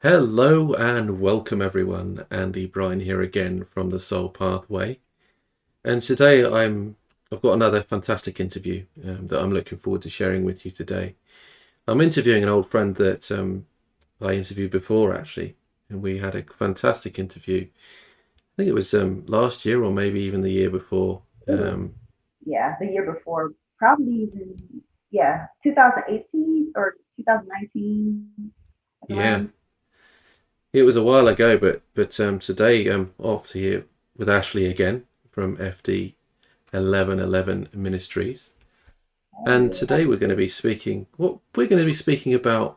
Hello and welcome everyone. Andy Bryan here again from the Soul Pathway. And today I've got another fantastic interview that I'm looking forward to sharing with you today. I'm interviewing an old friend that I interviewed before actually, and we had a fantastic interview. I think it was last year or maybe even the year before. Yeah, the year before, probably even, yeah, 2018 or 2019, like Yeah, around. it was a while ago, but today I'm off here with Ashley again from FD11 Ministries. And Hey, today we're going to be speaking about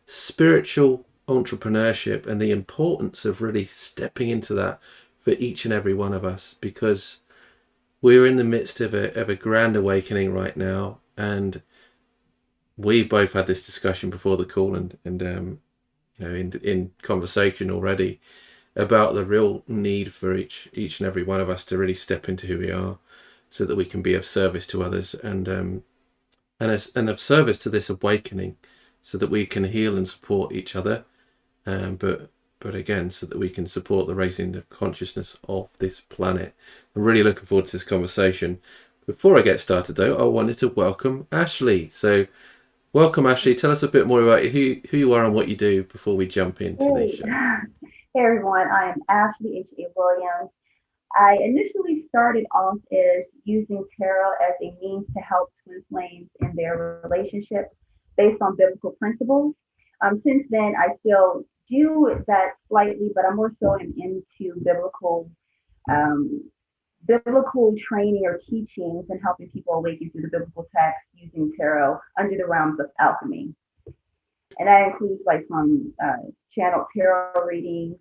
spiritual entrepreneurship and the importance of really stepping into that for each and every one of us, because we're in the midst of a grand awakening right now. And we both had this discussion before the call in conversation already about the real need for each and every one of us to really step into who we are so that we can be of service to others and of service to this awakening, so that we can heal and support each other, but again, so that we can support the raising of consciousness of this planet. I'm really looking forward to this conversation. Before I get started, though, I wanted to welcome Ashley. So, welcome, Ashley. Tell us a bit more about who you are and what you do before we jump into the hey, show. hey everyone, I am Ashley H.A. Williams. I initially started off as using tarot as a means to help twin flames in their relationship based on biblical principles. Since then, I still do that slightly, but I'm more so into um, biblical training or teachings and helping people awaken through the biblical text using tarot under the realms of alchemy. And that includes like from channel tarot readings,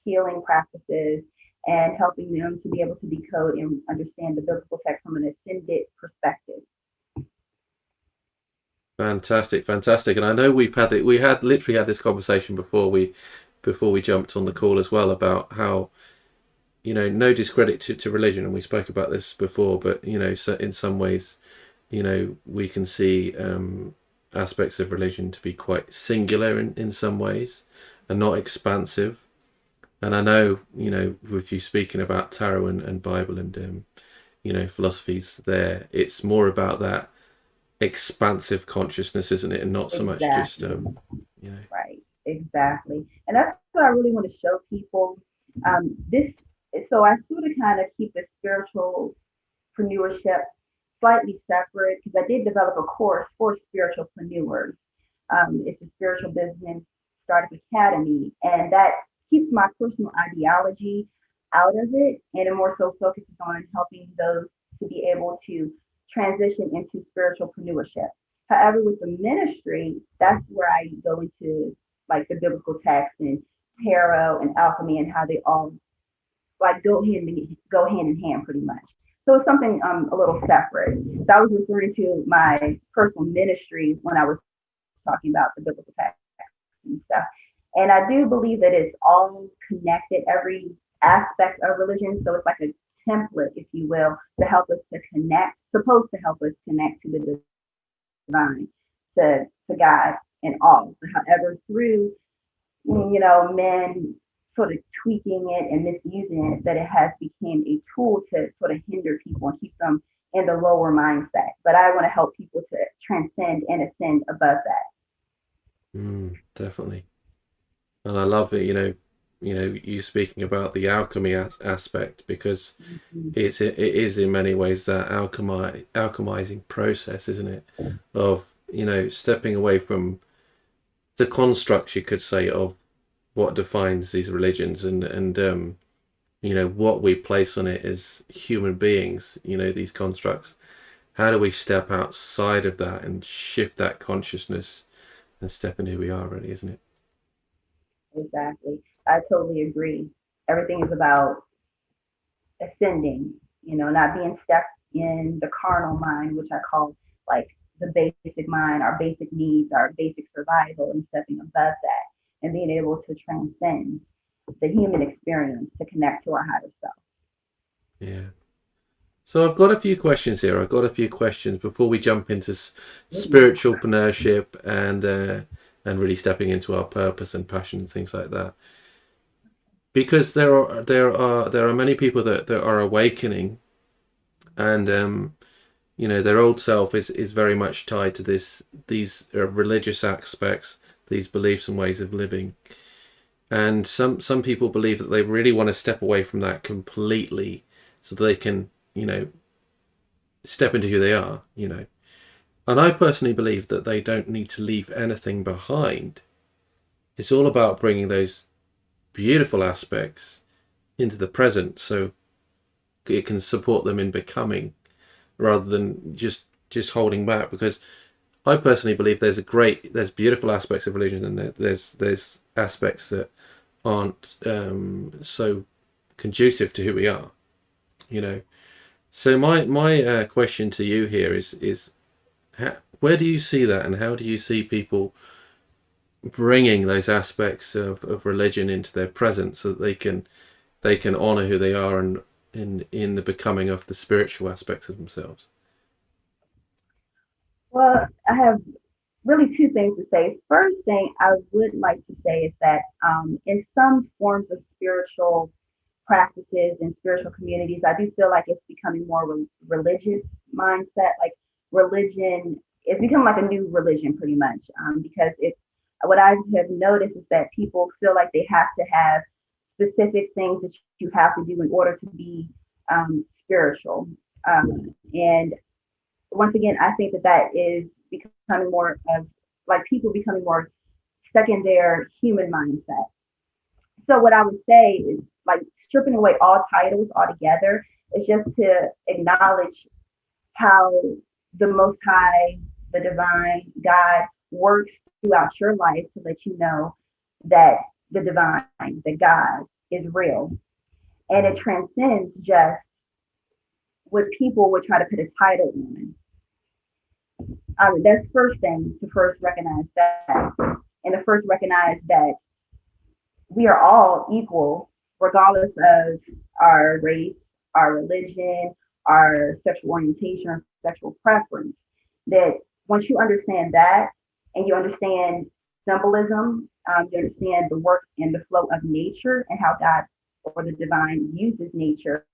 healing practices, and helping them to be able to decode and understand the biblical text from an ascended perspective. Fantastic, fantastic. And I know we had literally had this conversation before we jumped on the call as well, about how, no discredit to religion, and we spoke about this before, but so in some ways, we can see aspects of religion to be quite singular in some ways and not expansive. And I know, with you speaking about tarot and Bible and philosophies there, it's more about that expansive consciousness, isn't it? And not so much just Exactly. you know. Right. Exactly. And that's what I really want to show people. This, so I sort of kind of keep the spiritual entrepreneurship slightly separate because I did develop a course for spiritualpreneurs. It's a spiritual business startup academy, and that keeps my personal ideology out of it, and it more so focuses on helping those to be able to transition into spiritualpreneurship. However, with the ministry, that's where I go into like the biblical text and tarot and alchemy and how they all like go hand in hand pretty much. So it's something a little separate. So I was referring to my personal ministry when I was talking about the biblical text and stuff. And I do believe that it's all connected, every aspect of religion. So it's like a template, if you will, to help us to connect, supposed to help us connect to the divine, to God and all. However, through men sort of tweaking it and misusing it, that it has become a tool to sort of hinder people and keep them in the lower mindset. But I want to help people to transcend and ascend above that. Definitely. And I love it, you speaking about the alchemy aspect, because Mm-hmm. it is in many ways that alchemizing process, isn't it? Of, stepping away from the constructs, you could say, of what defines these religions, and what we place on it as human beings, these constructs. How do we step outside of that and shift that consciousness and step into who we are, really, isn't it? Exactly. I totally agree. Everything is about ascending, not being stuck in the carnal mind, which I call like the basic mind, our basic needs, our basic survival, and stepping above that and being able to transcend the human experience to connect to our higher self. Yeah. So I've got a few questions here. I've got a few questions before we jump into Ooh, spiritualpreneurship and really stepping into our purpose and passion and things like that. Because there are many people that are awakening, and their old self is very much tied to these religious aspects, these beliefs and ways of living. And some people believe that they really want to step away from that completely so that they can, step into who they are, And I personally believe that they don't need to leave anything behind. It's all about bringing those beautiful aspects into the present so it can support them in becoming, rather than just holding back. Because I personally believe there's beautiful aspects of religion, and there's aspects that aren't so conducive to who we are, So my question to you here is where do you see that, and how do you see people bringing those aspects of religion into their present so that they can honor who they are and in the becoming of the spiritual aspects of themselves? Well, I have really two things to say. First thing I would like to say is that in some forms of spiritual practices and spiritual communities, I do feel like it's becoming more religious mindset. Like religion, it's become like a new religion pretty much, because it's what I have noticed is that people feel like they have to have specific things that you have to do in order to be spiritual. And once again, I think that that is becoming more of like people becoming more stuck in their human mindset. So what I would say is like stripping away all titles altogether is just to acknowledge how the Most High, the Divine, God works throughout your life to let you know that the Divine, that God is real. And it transcends just what people would try to put a title on. That's first thing to first recognize that, and to first recognize that we are all equal, regardless of our race, our religion, our sexual orientation, or sexual preference. That once you understand that, and you understand symbolism, you understand the work and the flow of nature and how God or the divine uses nature,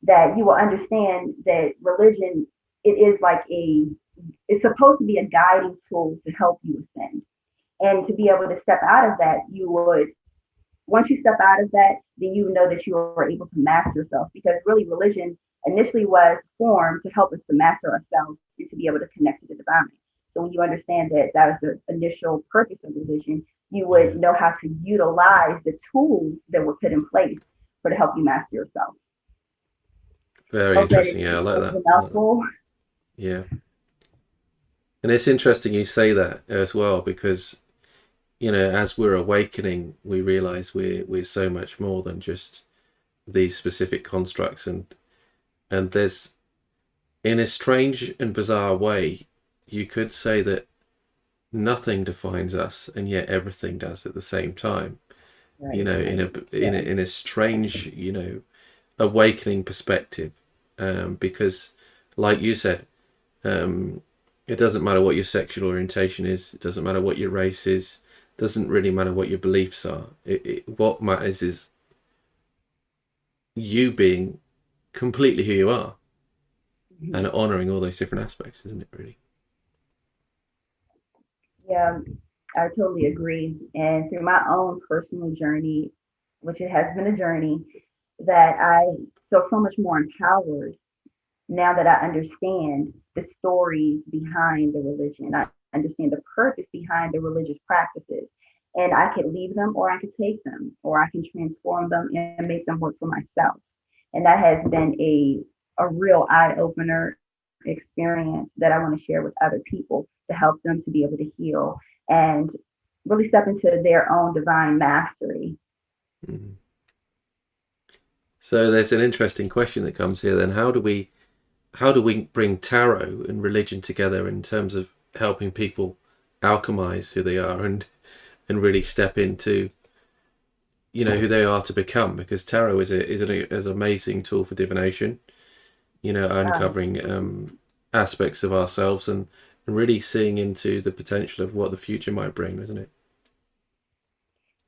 that you will understand that religion, it is like it's supposed to be a guiding tool to help you ascend. And to be able to step out of that, once you step out of that, then you know that you are able to master yourself. Because really, religion initially was formed to help us to master ourselves and to be able to connect to the divine. So when you understand that that was the initial purpose of religion, you would know how to utilize the tools that were put in place to help you master yourself. Very interesting. Yeah, I like that. Yeah. And it's interesting you say that as well, because, as we're awakening, we realize we're so much more than just these specific constructs. And there's, in a strange and bizarre way, you could say that nothing defines us, and yet everything does at the same time. Right. In a strange, awakening perspective, because, like you said, it doesn't matter what your sexual orientation is. It doesn't matter what your race is. It doesn't really matter what your beliefs are. What matters is you being completely who you are, mm-hmm. and honouring all those different aspects, isn't it, really? Yeah, I totally agree. And through my own personal journey, which it has been a journey, that I feel so much more empowered now that I understand the stories behind the religion. I understand the purpose behind the religious practices. And I could leave them, or I could take them, or I can transform them and make them work for myself. And that has been a real eye-opener experience that I want to share with other people to help them to be able to heal and really step into their own divine mastery. Mm-hmm. So there's an interesting question that comes here then. How do we bring tarot and religion together in terms of helping people alchemize who they are and really step into who they are to become? Because tarot is an amazing tool for divination, uncovering aspects of ourselves and and really seeing into the potential of what the future might bring, isn't it?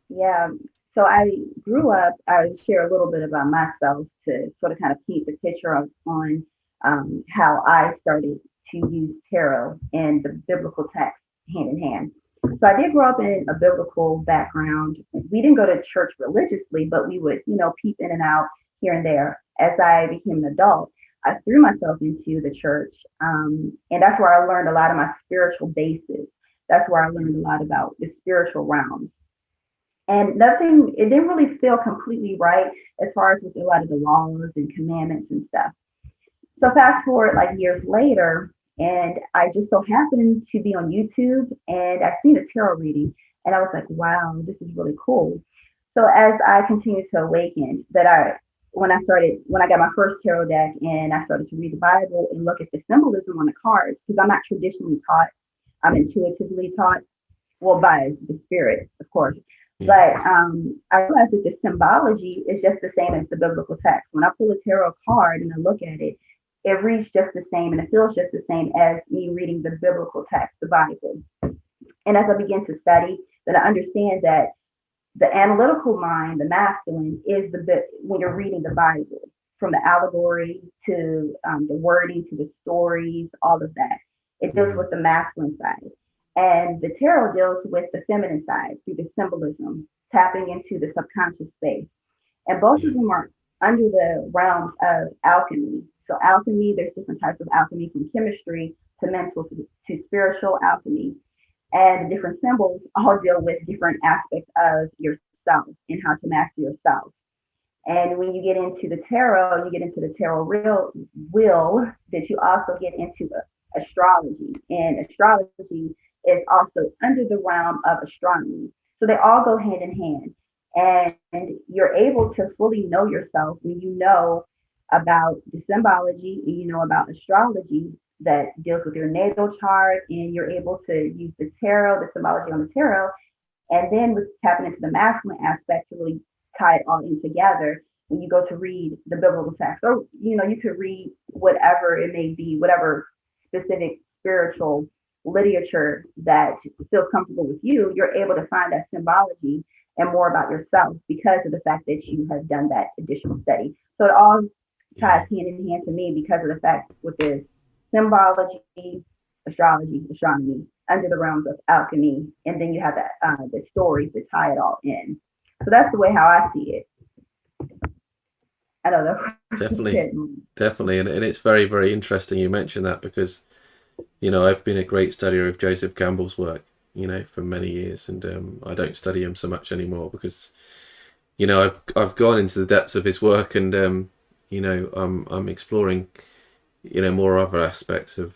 Yeah. So I grew up, I share a little bit about myself to sort of kind of keep the picture on how I started to use tarot and the biblical text hand in hand. So I did grow up in a biblical background. We didn't go to church religiously, but we would, peep in and out here and there. As I became an adult, I threw myself into the church. And that's where I learned a lot of my spiritual basis. That's where I learned a lot about the spiritual realm. And nothing, it didn't really feel completely right as far as with a lot of the laws and commandments and stuff. So fast forward like years later, and I just so happened to be on YouTube and I seen a tarot reading and I was like, wow, this is really cool. So as I continued to awaken, when I got my first tarot deck and I started to read the Bible and look at the symbolism on the cards, because I'm not traditionally taught, I'm intuitively taught, well, by the spirit, of course. Yeah. But I realized that the symbology is just the same as the biblical text. When I pull a tarot card and I look at it, it reads just the same and it feels just the same as me reading the biblical text, the Bible. And as I begin to study, then I understand that the analytical mind, the masculine, is the bit when you're reading the Bible, from the allegory to the wording to the stories, all of that. It deals with the masculine side. And the tarot deals with the feminine side through the symbolism, tapping into the subconscious space. And both of them are under the realms of alchemy. So alchemy, there's different types of alchemy from chemistry to mental to spiritual alchemy. And the different symbols all deal with different aspects of yourself and how to master yourself. And when you get into the tarot, you get into the tarot real will that you also get into astrology. And astrology is also under the realm of astronomy. So they all go hand in hand. And you're able to fully know yourself when you know about the symbology and you know about astrology that deals with your natal chart, and you're able to use the tarot, the symbology on the tarot, and then with tapping into the masculine aspect to really tie it all in together when you go to read the biblical text. Or, you could read whatever it may be, whatever specific spiritual literature that feels comfortable with you, you're able to find that symbology and more about yourself because of the fact that you have done that additional study. So it all ties hand in hand to me because of the fact with the symbology, astrology, astronomy under the realms of alchemy, and then you have the stories that tie it all in. So that's the way how I see it. I don't know. Definitely, and it's very, very interesting you mentioned that because I've been a great studier of Joseph Campbell's work, for many years, and I don't study him so much anymore because I've gone into the depths of his work, and I'm exploring more other aspects of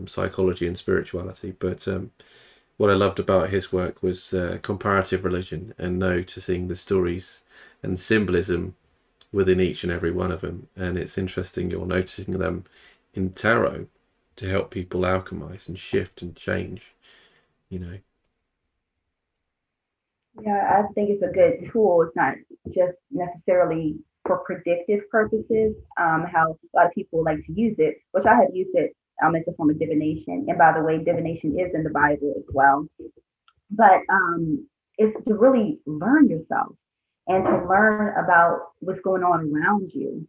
psychology and spirituality. But what I loved about his work was comparative religion and noticing the stories and symbolism within each and every one of them. And it's interesting you're noticing them in tarot to help people alchemize and shift and change. Yeah, I think it's a good tool. It's not just necessarily for predictive purposes, how a lot of people like to use it, which I have used it as a form of divination. And by the way, divination is in the Bible as well. But it's to really learn yourself and to learn about what's going on around you.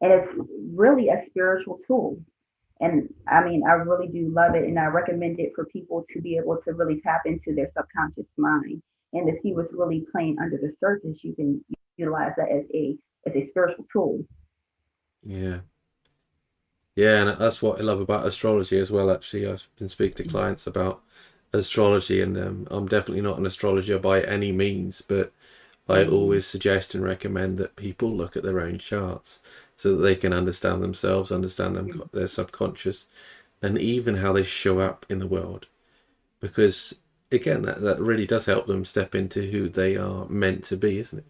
And it's really a spiritual tool. And I mean, I really do love it. And I recommend it for people to be able to really tap into their subconscious mind and to see what's really playing under the surface. You can utilize that as a spiritual tool. Yeah. Yeah, and that's what I love about astrology as well. Actually, I've been speaking to clients about astrology, and I'm definitely not an astrologer by any means, but I always suggest and recommend that people look at their own charts so that they can understand themselves, understand their subconscious, and even how they show up in the world. Because again, that really does help them step into who they are meant to be, isn't it?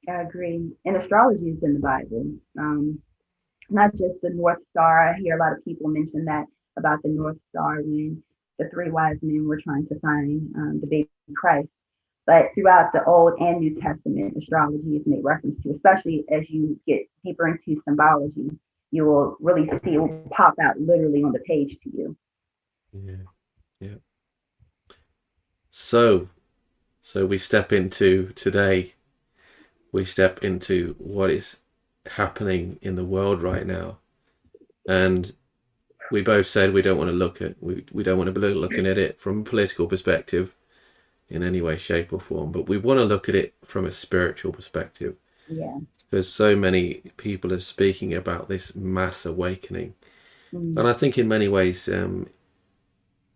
I agree. And astrology is in the Bible. Not just the North Star. I hear a lot of people mention that about the North Star when the three wise men were trying to find the baby Christ. But throughout the Old and New Testament, astrology is made reference to, especially as you get deeper into symbology. you will really see it will pop out literally on the page to you. Yeah. Yeah. So we step into today. We step into what is happening in the world right now, and we both said we don't want to we don't want to be looking at it from a political perspective in any way, shape, or form, but we want to look at it from a spiritual perspective. Yeah. Because so many people are speaking about this mass awakening, and I think in many ways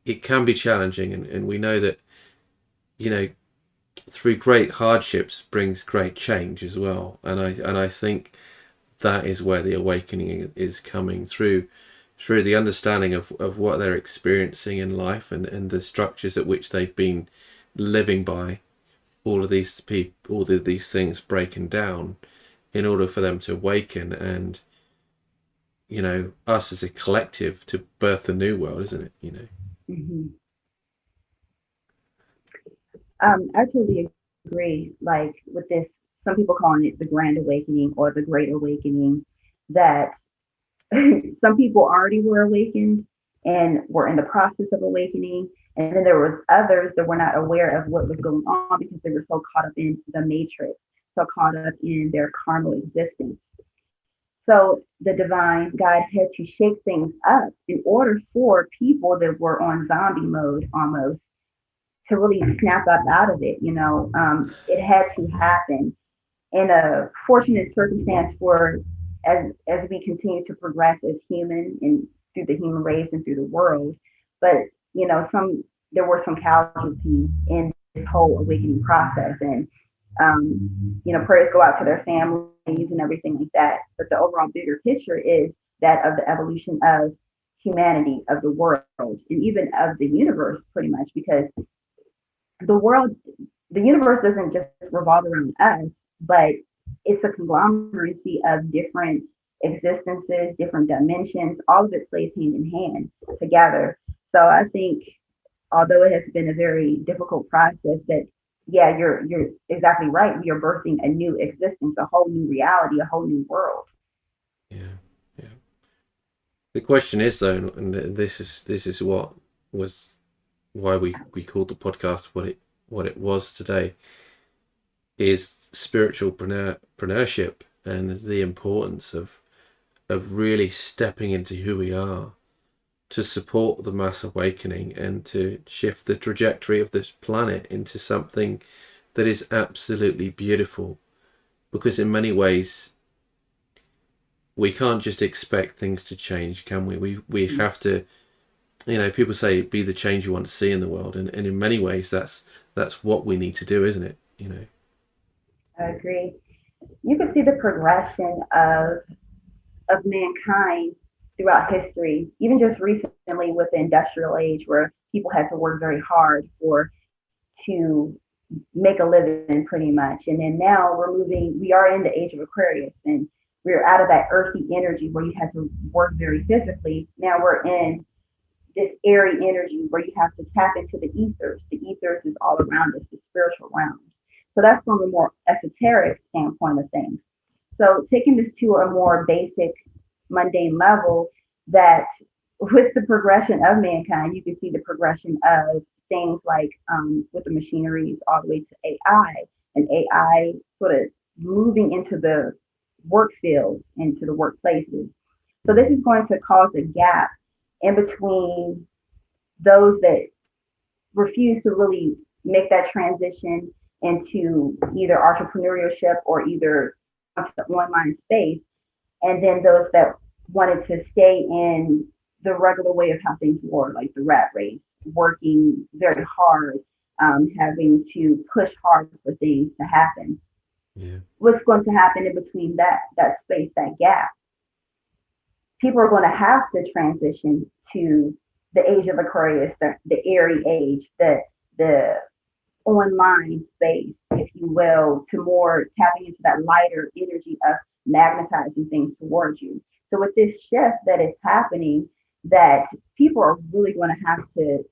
it can be challenging, and we know that, you know, through great hardships brings great change as well, and I think that is where the awakening is coming through the understanding of what they're experiencing in life, and the structures at which they've been living by, all of these things breaking down in order for them to awaken, and, you know, us as a collective to birth a new world, isn't it? You know. Mm-hmm. I totally agree. Like with this, some people calling it the Grand Awakening or the Great Awakening, that some people already were awakened and were in the process of awakening. And then there was others that were not aware of what was going on because they were so caught up in the matrix, so caught up in their carnal existence. So the divine God had to shake things up in order for people that were on zombie mode almost to really snap up out of it. It had to happen in a fortunate circumstance for as we continue to progress as human and through the human race and through the world. But there were some casualties in this whole awakening process, and prayers go out to their families and everything like that. But the overall bigger picture is that of the evolution of humanity, of the world, and even of the universe, pretty much, because the world, the universe doesn't just revolve around us, but it's a conglomeracy of different existences, different dimensions. All of it plays hand in hand together. So I think, although it has been a very difficult process, that yeah, you're exactly right. We are birthing a new existence, a whole new reality, a whole new world. Yeah, yeah. The question is though, and this is what was why we called the podcast what it was today, is spiritualpreneurship and the importance of really stepping into who we are to support the mass awakening and to shift the trajectory of this planet into something that is absolutely beautiful. Because in many ways we can't just expect things to change, can we? We have to, people say be the change you want to see in the world, and in many ways that's what we need to do, isn't it? I agree. You can see the progression of mankind throughout history, even just recently with the industrial age, where people had to work very hard to make a living, pretty much. And then now we are in the age of Aquarius, and we're out of that earthy energy where you have to work very physically. Now we're in this airy energy where you have to tap into the ethers. The ethers is all around us, the spiritual realm. So that's from a more esoteric standpoint of things. So taking this to a more basic, mundane level, that with the progression of mankind, you can see the progression of things like with the machineries all the way to AI, and AI sort of moving into the work fields, into the workplaces. So this is going to cause a gap in between those that refuse to really make that transition into either entrepreneurship or either the online space, and then those that wanted to stay in the regular way of how things were, like the rat race, working very hard, having to push hard for things to happen. Yeah. What's going to happen in between that space, that gap? People are going to have to transition to the age of Aquarius, the airy age, the online space, if you will, to more tapping into that lighter energy of magnetizing things towards you. So with this shift that is happening, that people are really going to have to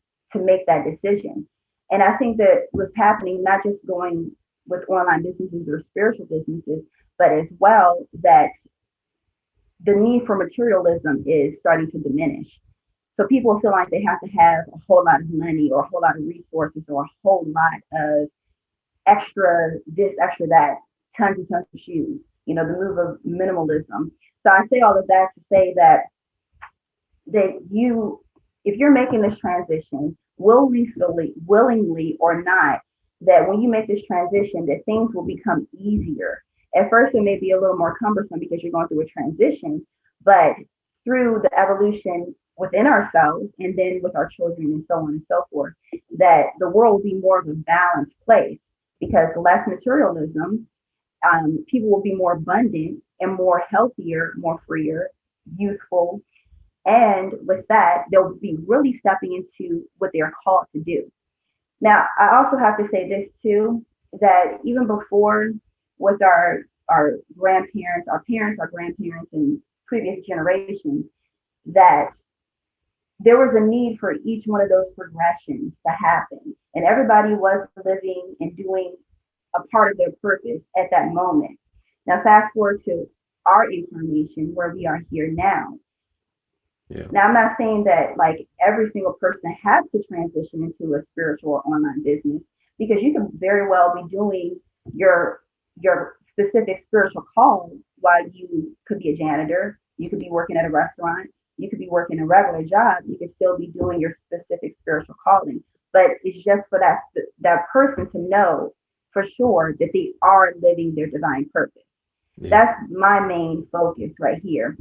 make that decision. And I think that what's happening, not just going with online businesses or spiritual businesses, but as well that the need for materialism is starting to diminish. So people feel like they have to have a whole lot of money or a whole lot of resources or a whole lot of extra this, extra that, tons and tons of shoes, the move of minimalism. So I say all of that to say that if you're making this transition, willingly or not, that when you make this transition, that things will become easier. At first, it may be a little more cumbersome because you're going through a transition, but through the evolution within ourselves and then with our children and so on and so forth, that the world will be more of a balanced place because less materialism, people will be more abundant and more healthier, more freer, youthful. And with that, they'll be really stepping into what they're called to do. Now, I also have to say this too, that even before with our grandparents, our parents, our grandparents, and previous generations, that there was a need for each one of those progressions to happen. And everybody was living and doing a part of their purpose at that moment. Now, fast forward to our incarnation where we are here now. Yeah. Now, I'm not saying that like every single person has to transition into a spiritual or online business, because you could very well be doing your specific spiritual call while you could be a janitor, you could be working at a restaurant, you could be working a regular job, you could still be doing your specific spiritual calling. But it's just for that person to know for sure that they are living their divine purpose. Yeah. That's my main focus right here.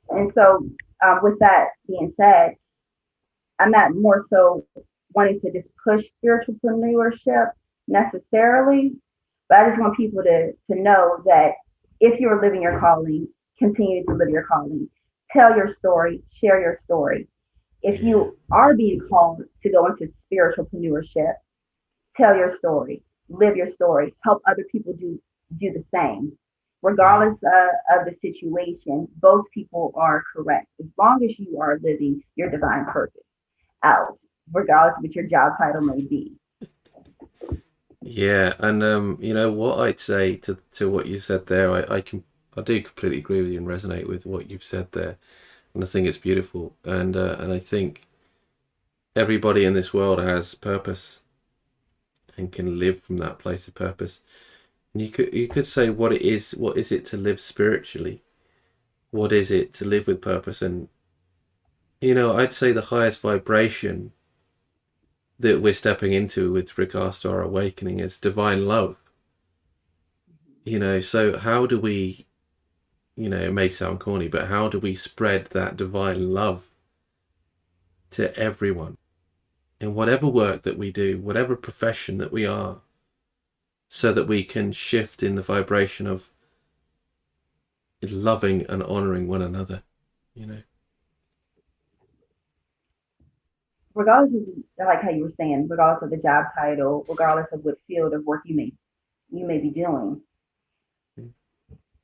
And so with that being said, I'm not more so wanting to just push spiritualpreneurship necessarily, but I just want people to know that if you're living your calling, continue to live your calling. Tell your story, share your story. If you are being called to go into spiritualpreneurship, tell your story, live your story, help other people do the same. Regardless of the situation, both people are correct. As long as you are living your divine purpose out, regardless of what your job title may be. Yeah, and what I'd say to what you said there, I do completely agree with you and resonate with what you've said there, and I think it's beautiful, and I think everybody in this world has purpose and can live from that place of purpose. And you could say what is it to live spiritually? What is it to live with purpose? And I'd say the highest vibration that we're stepping into with regards to our awakening is divine love. So how do we, it may sound corny, but how do we spread that divine love to everyone in whatever work that we do, whatever profession that we are, so that we can shift in the vibration of loving and honoring one another, Regardless of, like how you were saying, regardless of the job title, regardless of what field of work you may be doing,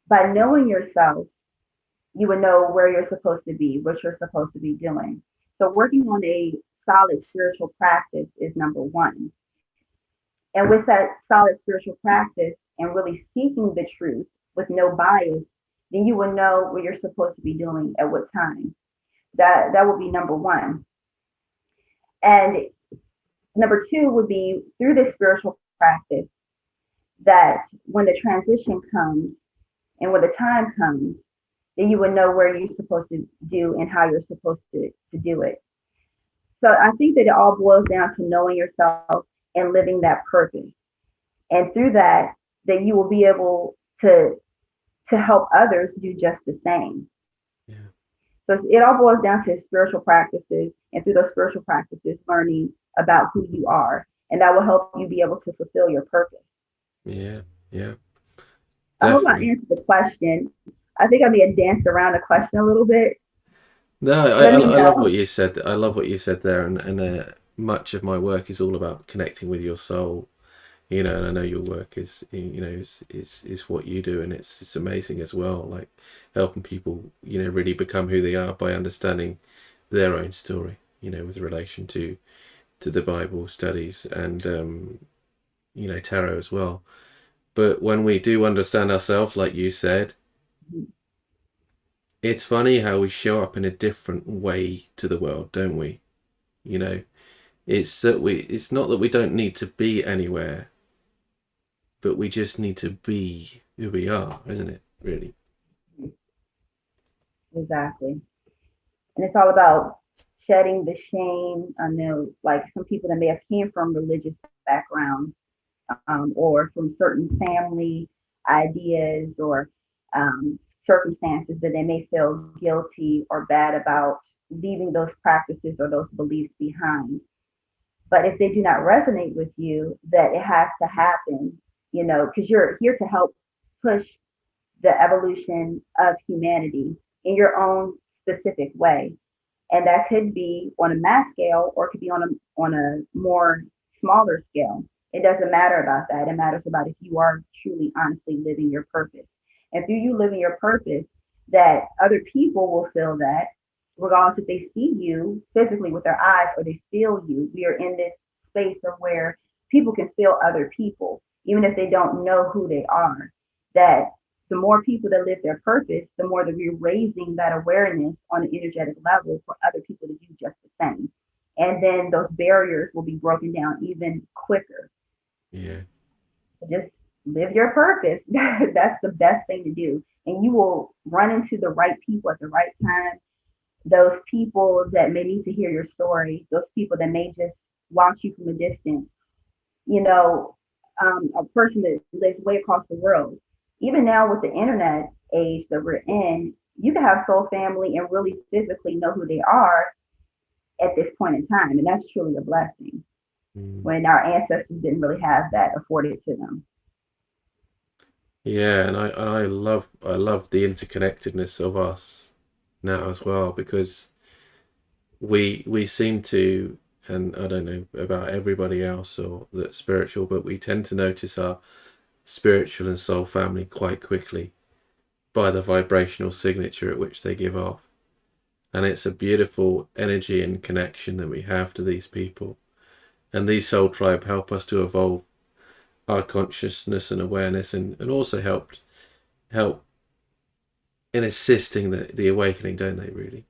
by knowing yourself, you would know where you're supposed to be, what you're supposed to be doing. So working on a solid spiritual practice is number one. And with that solid spiritual practice and really seeking the truth with no bias, then you will know what you're supposed to be doing at what time. That would be number one. And number two would be through this spiritual practice, that when the transition comes and when the time comes, then you would know where you're supposed to do and how you're supposed to do it. So I think that it all boils down to knowing yourself and living that purpose. And through that you will be able to help others do just the same. Yeah. So it all boils down to spiritual practices, and through those spiritual practices, learning about who you are, and that will help you be able to fulfill your purpose. Yeah. I hope I answered the question. I think I may have danced around the question a little bit. No, I love what you said. I love what you said there, and much of my work is all about connecting with your soul, and I know your work is what you do, and it's amazing as well. Like helping people, really become who they are by understanding their own story, with relation to the Bible studies and tarot as well. But when we do understand ourselves, like you said, it's funny how we show up in a different way to the world, don't we? You know, it's not that we don't need to be anywhere, but we just need to be who we are, isn't it? Really? Exactly. And it's all about shedding the shame. I know, like some people that may have came from religious backgrounds, or from certain family ideas or circumstances that they may feel guilty or bad about leaving those practices or those beliefs behind. But if they do not resonate with you, that it has to happen, because you're here to help push the evolution of humanity in your own specific way. And that could be on a mass scale or it could be on a more smaller scale. It doesn't matter about that. It matters about if you are truly honestly living your purpose. And through you living your purpose, that other people will feel that, regardless if they see you physically with their eyes or they feel you. We are in this space of where people can feel other people, even if they don't know who they are. That the more people that live their purpose, the more that we're raising that awareness on an energetic level for other people to do just the same. And then those barriers will be broken down even quicker. Yeah. So just live your purpose. That's the best thing to do. And you will run into the right people at the right time. Those people that may need to hear your story, those people that may just watch you from a distance, you know, a person that lives way across the world. Even now with the internet age that we're in, you can have soul family and really physically know who they are at this point in time. And that's truly a blessing Mm. when our ancestors didn't really have that afforded to them. Yeah, and I love the interconnectedness of us now as well, because we seem to, and I don't know about everybody else or that's spiritual, but we tend to notice our spiritual and soul family quite quickly by the vibrational signature at which they give off. And it's a beautiful energy and connection that we have to these people. And these soul tribe help us to evolve our consciousness and awareness, and also help in assisting the awakening, don't they, really?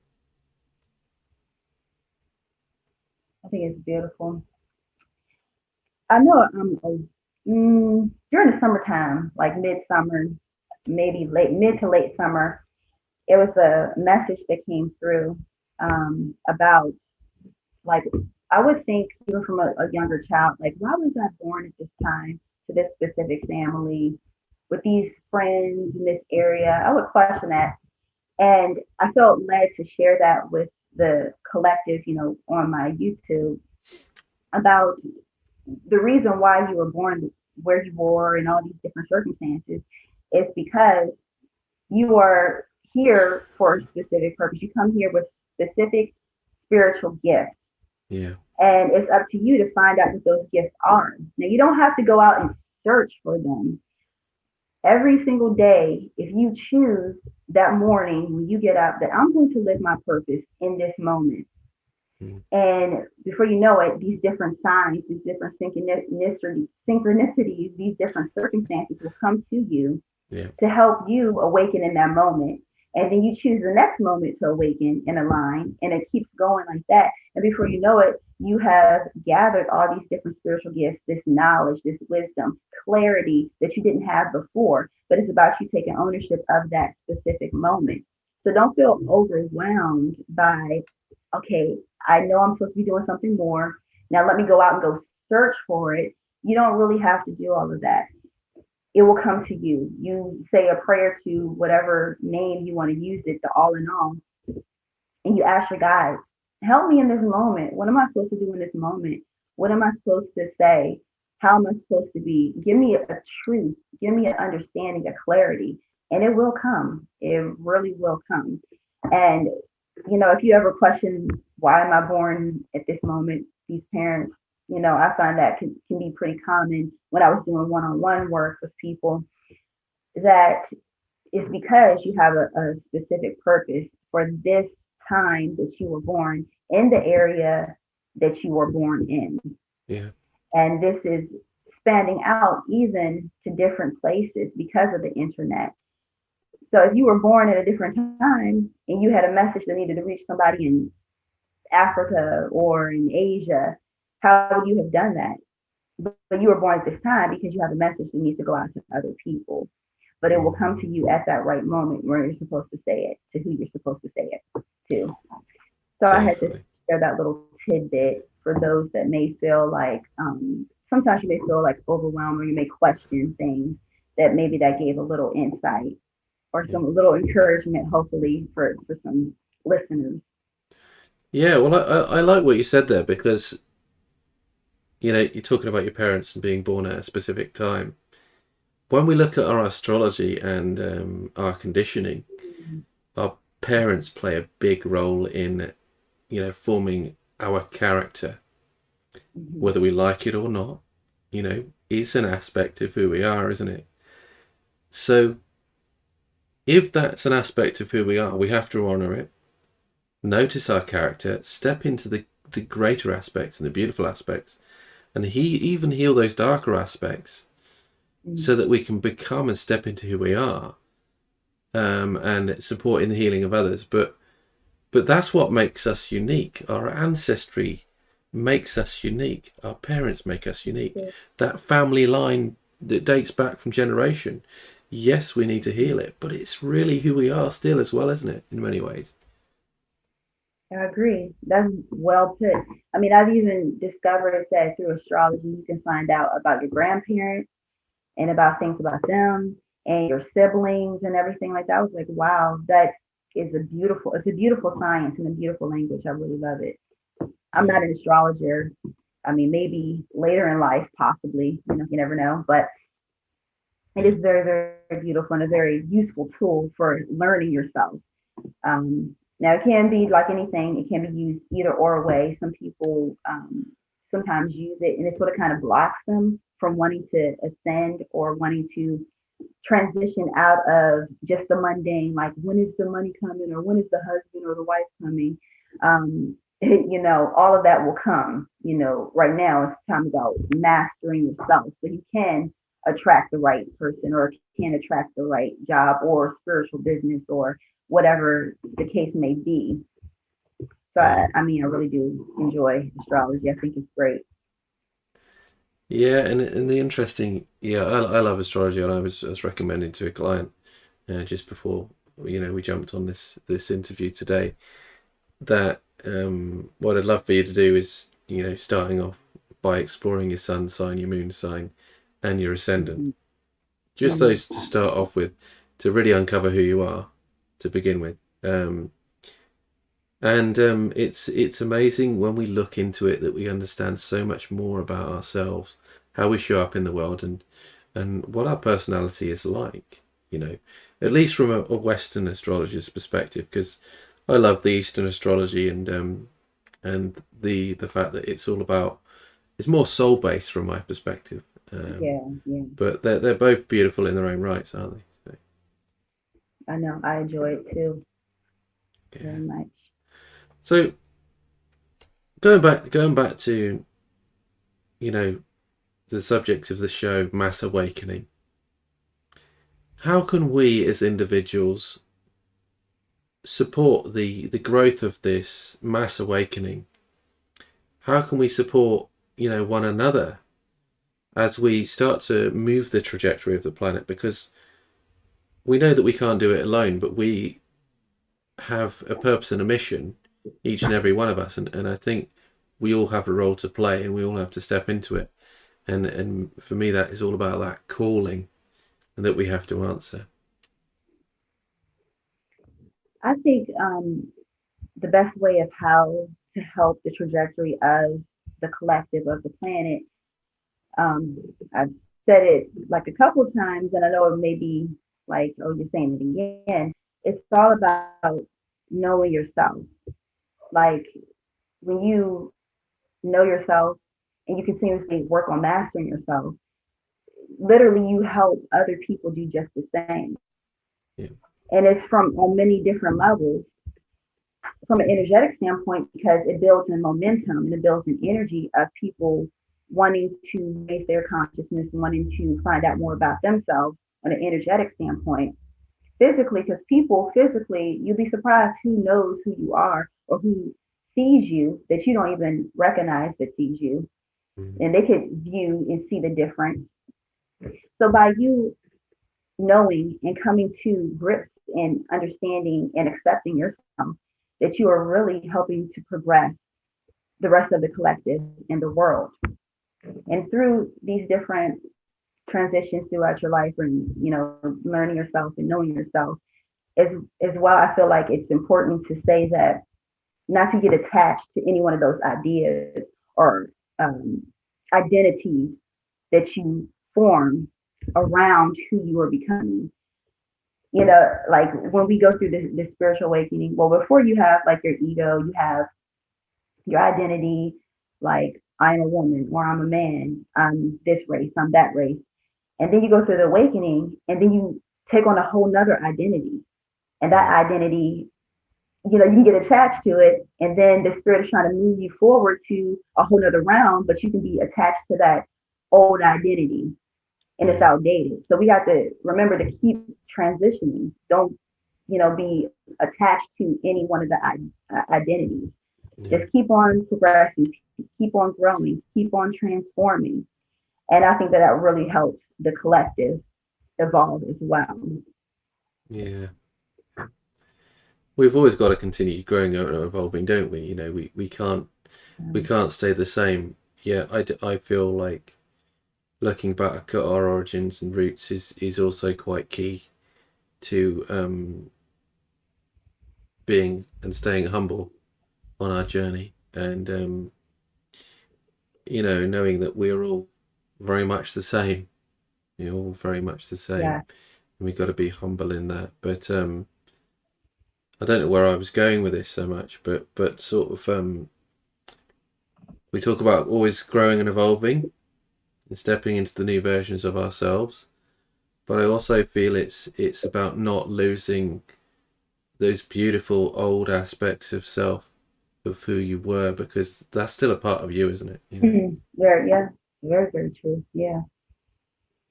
I think it's beautiful. I know during the summertime, like midsummer, maybe mid to late summer, it was a message that came through about, like, I would think even from a younger child, like, why was I born at this time to this specific family with these friends in this area? I would question that. And I felt led to share that with the collective, on my YouTube about the reason why you were born where you were and all these different circumstances is because you are here for a specific purpose. You come here with specific spiritual gifts. Yeah. And it's up to you to find out what those gifts are. Now, you don't have to go out and search for them. Every single day, if you choose that morning when you get up that I'm going to live my purpose in this moment, Mm. and before you know it, these different signs, these different synchronicities, these different circumstances will come to you Yeah. to help you awaken in that moment. And then you choose the next moment to awaken and align, and it keeps going like that. And before you know it, you have gathered all these different spiritual gifts, this knowledge, this wisdom, clarity that you didn't have before. But it's about you taking ownership of that specific moment. So don't feel overwhelmed by, okay, I know I'm supposed to be doing something more. Now let me go out and go search for it. You don't really have to do all of that. It will come to you. You say a prayer to whatever name you want to use it, the all in all, and you ask your God, help me in this moment. What am I supposed to do in this moment? What am I supposed to say? How am I supposed to be? Give me a truth. Give me an understanding, a clarity, and it will come. It really will come. And if you ever question why am I born at this moment, these parents, I find that can be pretty common when I was doing one-on-one work with people, that is because you have a specific purpose for this time that you were born in the area that you were born in. Yeah. And this is expanding out even to different places because of the internet. So if you were born at a different time and you had a message that needed to reach somebody in Africa or in Asia, how would you have done that? But you were born at this time because you have a message that needs to go out to other people. But it will come to you at that right moment where you're supposed to say it to who you're supposed to say it to. So I had to Definitely. share that little tidbit for those that may feel like sometimes you may feel like overwhelmed or you may question things that maybe that gave a little insight or Yeah. some little encouragement, hopefully, for some listeners. Yeah, well, I like what you said there because, you're talking about your parents and being born at a specific time. When we look at our astrology and our conditioning, our parents play a big role in, forming our character, Mm-hmm. whether we like it or not. It's an aspect of who we are, isn't it? So if that's an aspect of who we are, we have to honour it, notice our character, step into the greater aspects and the beautiful aspects, and even heal those darker aspects so that we can become and step into who we are, and support in the healing of others. But that's what makes us unique. Our ancestry makes us unique. Our parents make us unique. That family line that dates back from generation. Yes, we need to heal it, but it's really who we are still as well, isn't it? In many ways. I agree. That's well put. I mean, I've even discovered that through astrology, you can find out about your grandparents and about things about them and your siblings and everything like that. I was like, wow, that is it's a beautiful science and a beautiful language. I really love it. I'm Yeah. not an astrologer. I mean, maybe later in life, possibly, you never know, but it Yeah. is very, very beautiful and a very useful tool for learning yourself. Now, it can be like anything, it can be used either or way. Some people sometimes use it and it sort of kind of blocks them from wanting to ascend or wanting to transition out of just the mundane, like when is the money coming or when is the husband or the wife coming? All of that will come. Right now it's time about mastering yourself so you can attract the right person or can attract the right job or spiritual business or whatever the case may be. So Yeah. I mean, I really do enjoy astrology. I think it's great. Yeah, and the interesting, yeah, I love astrology, and I was recommending to a client just before we jumped on this interview today that what I'd love for you to do is starting off by exploring your sun sign, your moon sign, and your ascendant. Mm-hmm. Just those to start off with, to really uncover who you are to begin with. And it's amazing when we look into it that we understand so much more about ourselves, how we show up in the world, and what our personality is like. At least from a Western astrologer's perspective, because I love the Eastern astrology and the fact that it's more soul based from my perspective. Yeah, yeah. But they're both beautiful in their own rights, aren't they? So, I know. I enjoy it too yeah. very much. So going back to you know the subject of the show, mass awakening. How can we as individuals support the growth of this mass awakening? How can we support one another as we start to move the trajectory of the planet? Because we know that we can't do it alone, but we have a purpose and a mission, each and every one of us, and I think we all have a role to play, and we all have to step into it. And for me, that is all about that calling that we have to answer. I think the best way of how to help the trajectory of the collective of the planet, um, I've said it like a couple of times, and I know it may be like, oh, you're saying it again. It's all about knowing yourself. Like when you know yourself and you continuously work on mastering yourself, literally you help other people do just the same. Yeah. And it's from on many different levels from an energetic standpoint because it builds in momentum and it builds an energy of people wanting to raise their consciousness and wanting to find out more about themselves on an energetic standpoint. physically, because people physically, you'll be surprised who knows who you are or who sees you that you don't even recognize that sees you. Mm. And they could view and see the difference. So by you knowing and coming to grips and understanding and accepting yourself, that you are really helping to progress the rest of the collective in the world. And through these different transitions throughout your life and, learning yourself and knowing yourself, as well, I feel like it's important to say that not to get attached to any one of those ideas or um, identities that you form around who you are becoming. Like when we go through the spiritual awakening, well, before you have like your ego, you have your identity, like I'm a woman or I'm a man, I'm this race, I'm that race. And then you go through the awakening and then you take on a whole nother identity. And that identity, you can get attached to it. And then the spirit is trying to move you forward to a whole nother realm, but you can be attached to that old identity and it's outdated. So we have to remember to keep transitioning. Don't, be attached to any one of the identities. Yeah. Just keep on progressing, keep on growing, keep on transforming. And I think that really helps the collective evolve as well. Yeah. We've always got to continue growing and evolving, don't we? We can't stay the same. Yeah, I feel like looking back at our origins and roots is also quite key to being and staying humble on our journey, and knowing that we're all very much the same. We're all very much the same, Yeah. and we've got to be humble in that. But I don't know where I was going with this so much, but sort of we talk about always growing and evolving and stepping into the new versions of ourselves. But I also feel it's about not losing those beautiful old aspects of self, of who you were, because that's still a part of you, isn't it? Very, yeah, very, very true. Yeah,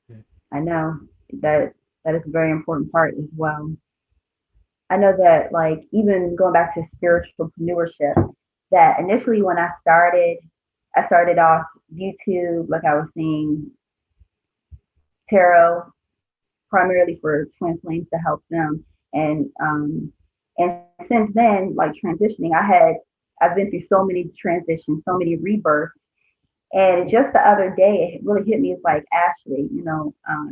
Yeah. I know that is a very important part as well. I know that, like, even going back to spiritualpreneurship, that initially when I started off YouTube, like I was saying, tarot, primarily for twin flames to help them. And since then, like transitioning, I've been through so many transitions, so many rebirths. And just the other day, it really hit me. It's like, Ashley, you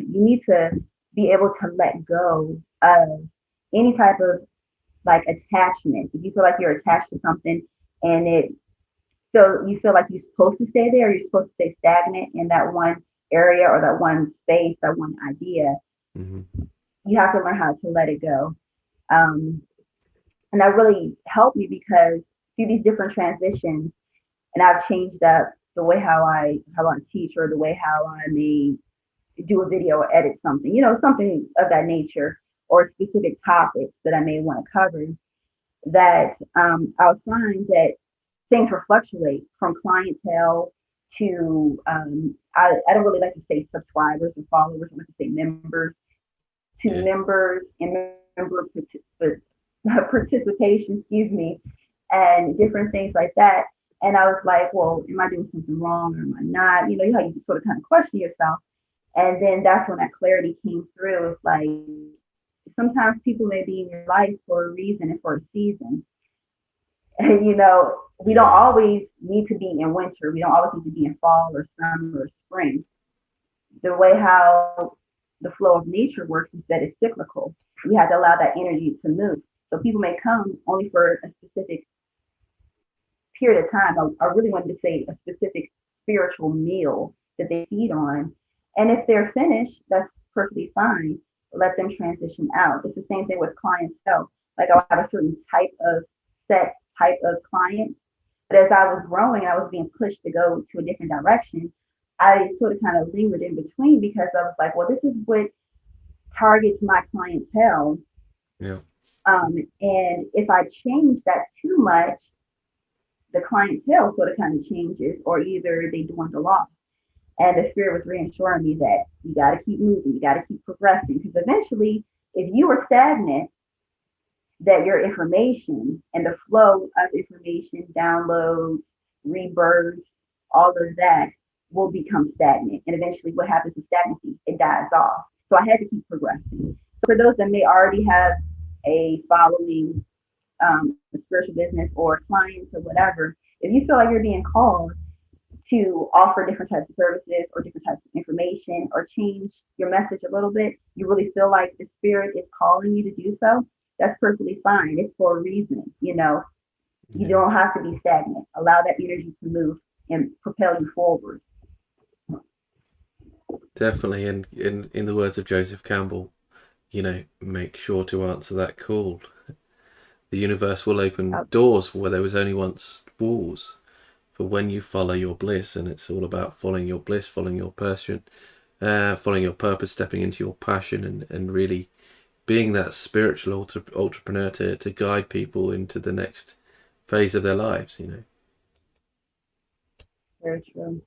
need to be able to let go of any type of like attachment. If you feel like you're attached to something and you feel like you're supposed to stay there, or you're supposed to stay stagnant in that one area or that one space, that one idea, Mm-hmm. you have to learn how to let it go. Um, and that really helped me because through these different transitions, and I've changed up the way how I teach, or the way how I may do a video or edit something, something of that nature, or specific topics that I may want to cover. That I'll find that things will fluctuate from clientele to I don't really like to say subscribers and followers. I like to say members to Yeah. members and member participation, excuse me, and different things like that. And I was like, well, am I doing something wrong or am I not? How you sort of kind of question yourself. And then that's when that clarity came through. It's like sometimes people may be in your life for a reason and for a season. And we don't always need to be in winter. We don't always need to be in fall or summer or spring. The way how the flow of nature works is that it's cyclical. We have to allow that energy to move. So people may come only for a specific period of time. I really wanted to say a specific spiritual meal that they feed on. And if they're finished, that's perfectly fine. Let them transition out. It's the same thing with clientele. Like I'll have a certain set type of client. But as I was growing, I was being pushed to go to a different direction. I sort of kind of lingered in between because I was like, well, this is what targets my clientele. Yeah. And if I change that too much, the clientele sort of kind of changes, or either they dwindle off. And the spirit was reassuring me that you got to keep moving, you got to keep progressing, because eventually If you are stagnant, that your information and the flow of information, downloads, rebirth, all of that will become stagnant. And eventually, what happens with stagnancy? It dies off. So I had to keep progressing. For those that may already have a following, a spiritual business or clients or whatever, if you feel like you're being called to offer different types of services or different types of information or change your message a little bit, you really feel like the spirit is calling you to do so, that's perfectly fine. It's for a reason, you know. You don't have to be stagnant. Allow that energy to move and propel you forward. Definitely, and in the words of Joseph Campbell, you know, make sure to answer that call. The universe will open doors for where there was only once walls. For when you follow your bliss, and it's all about following your bliss, following your passion, following your purpose, stepping into your passion, and really being that spiritual entrepreneur to guide people into the next phase of their lives, you know. Very true.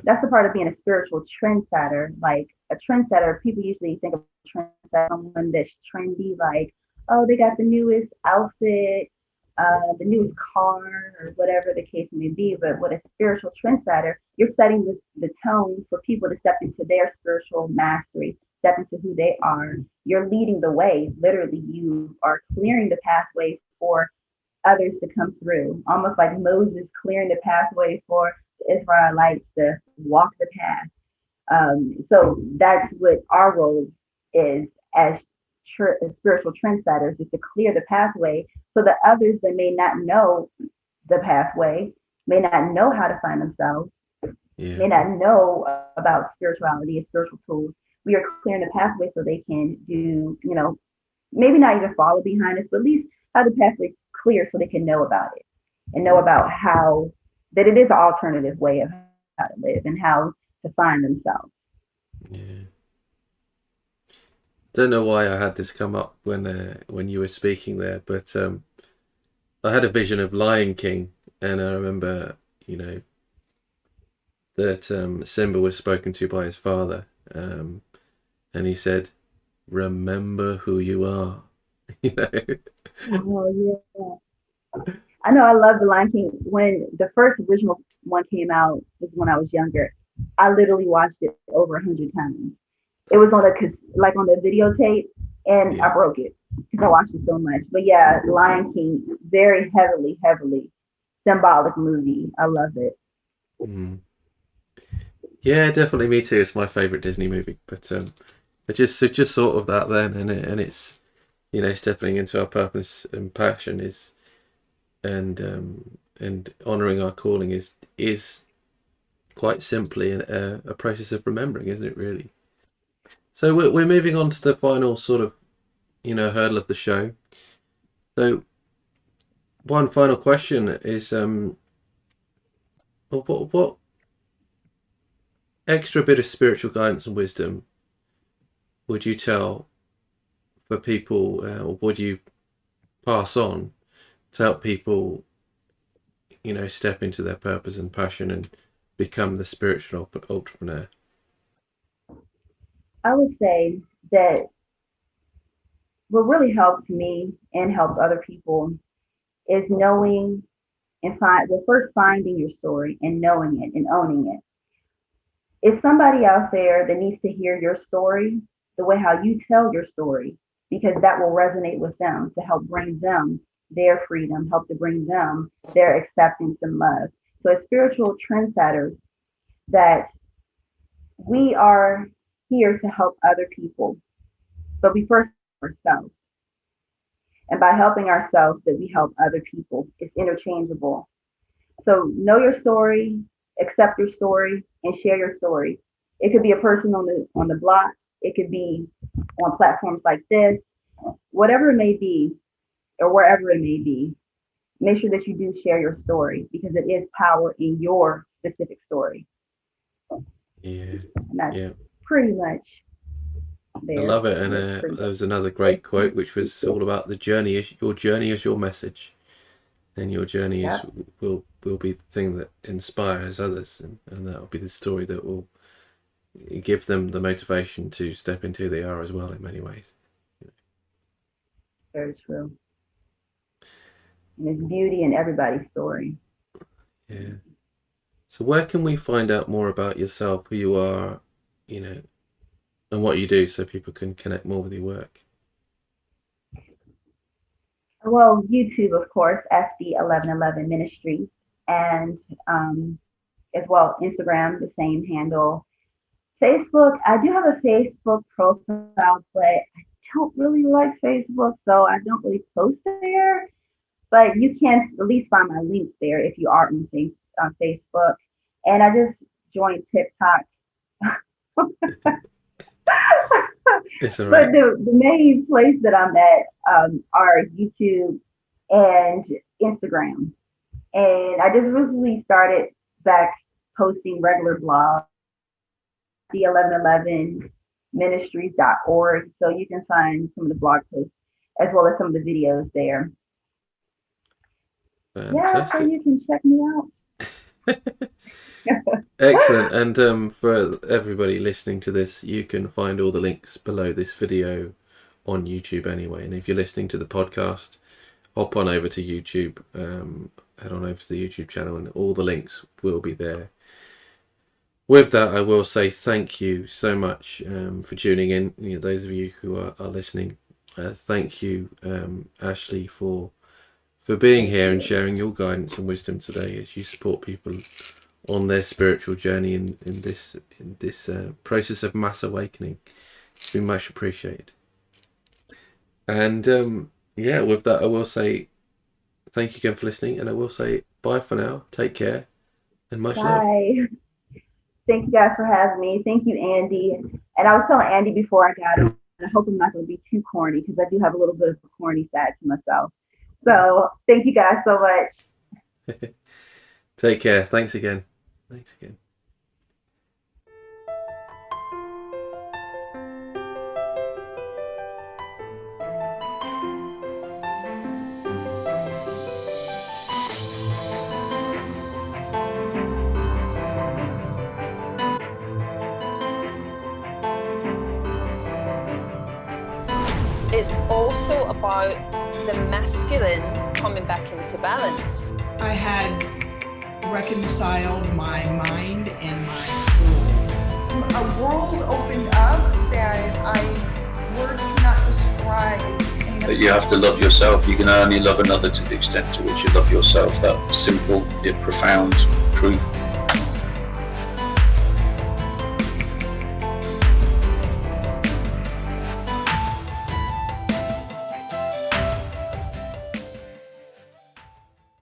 That's the part of being a spiritual trendsetter. Like a trendsetter, people usually think of a trendsetter, someone that's trendy, like, oh, they got the newest outfit, the newest car, or whatever the case may be. But with a spiritual trendsetter, you're setting the tone for people to step into their spiritual mastery, step into who they are. You're leading the way. Literally, you are clearing the pathway for others to come through, almost like Moses clearing the pathway for the Israelites to walk the path. So that's what our role is as spiritual trendsetters, is to clear the pathway so that others that may not know the pathway, may not know how to find themselves, may not know about spirituality and spiritual tools. We are clearing the pathway so they can do, you know, maybe not even follow behind us, but at least have the pathway clear so they can know about it and know about how that it is an alternative way of how to live and how to find themselves. Yeah. Don't know why I had this come up when you were speaking there, but I had a vision of Lion King, and I remember, you know, that Simba was spoken to by his father, and he said, "Remember who you are." You know. Oh yeah. I know I love The Lion King. When the first original one came out was when I was younger. I literally watched it over 100 times. It was on on the videotape, and I broke it because I watched it so much. But yeah, Lion King, very heavily symbolic movie. I love it. Mm. Yeah, definitely me too. It's my favourite Disney movie. But I just thought of that then, and it's, you know, stepping into our purpose and passion is, and honouring our calling is quite simply a process of remembering, isn't it? Really. So we're moving on to the final sort of, you know, hurdle of the show. So one final question is, what extra bit of spiritual guidance and wisdom would you tell for people, or would you pass on to help people, you know, step into their purpose and passion and become the spiritual entrepreneur? I would say that what really helped me and helped other people is knowing and first finding your story and knowing it and owning it. It's somebody out there that needs to hear your story, the way how you tell your story, because that will resonate with them to help bring them their freedom, help to bring them their acceptance and love. So as spiritual trendsetters, that we are here to help other people, but we first help ourselves. And by helping ourselves, that we help other people. It's interchangeable. So know your story, accept your story, and share your story. It could be a person on the block. It could be on platforms like this, whatever it may be, or wherever it may be. Make sure that you do share your story, because it is power in your specific story. Yeah, And that's yeah. pretty much I there. love it. And there was another great quote, which was all about the journey. Your journey is your message, and your journey will be the thing that inspires others, and that will be the story that will give them the motivation to step into who they are as well in many ways. very true. And there's beauty in everybody's story. Yeah. So where can we find out more about yourself, who you are, and what you do, so people can connect more with your work? Well, YouTube, of course, FD11 Ministries, and as well Instagram, the same handle. Facebook, I do have a Facebook profile, but I don't really like Facebook, so I don't really post there. But you can at least find my links there if you are on Facebook. And I just joined TikTok. It's all right. But the main place that I'm at are YouTube and Instagram. And I just recently started back posting regular blogs, the1111 ministries.org. So you can find some of the blog posts as well as some of the videos there. Fantastic. Yeah, so you can check me out. Excellent. And for everybody listening to this, you can find all the links below this video on YouTube anyway. And if you're listening to the podcast, hop on over to YouTube, head on over to the YouTube channel, and all the links will be there. With that, I will say thank you so much for tuning in. Those of you who are listening, thank you, Ashley, for being here and sharing your guidance and wisdom today as you support people on their spiritual journey in this process of mass awakening. It's been much appreciated. And with that, I will say thank you again for listening, and I will say bye for now. Take care, and much love. Bye. Thank you guys for having me. Thank you, Andy. And I was telling Andy before I got him, and I hope I'm not going to be too corny, because I do have a little bit of a corny side to myself. So thank you guys so much. Take care. Thanks again. It's also about the masculine coming back into balance. I had reconciled my mind and my soul. A world opened up that words cannot describe. But you have to love yourself. You can only love another to the extent to which you love yourself. That simple yet profound truth.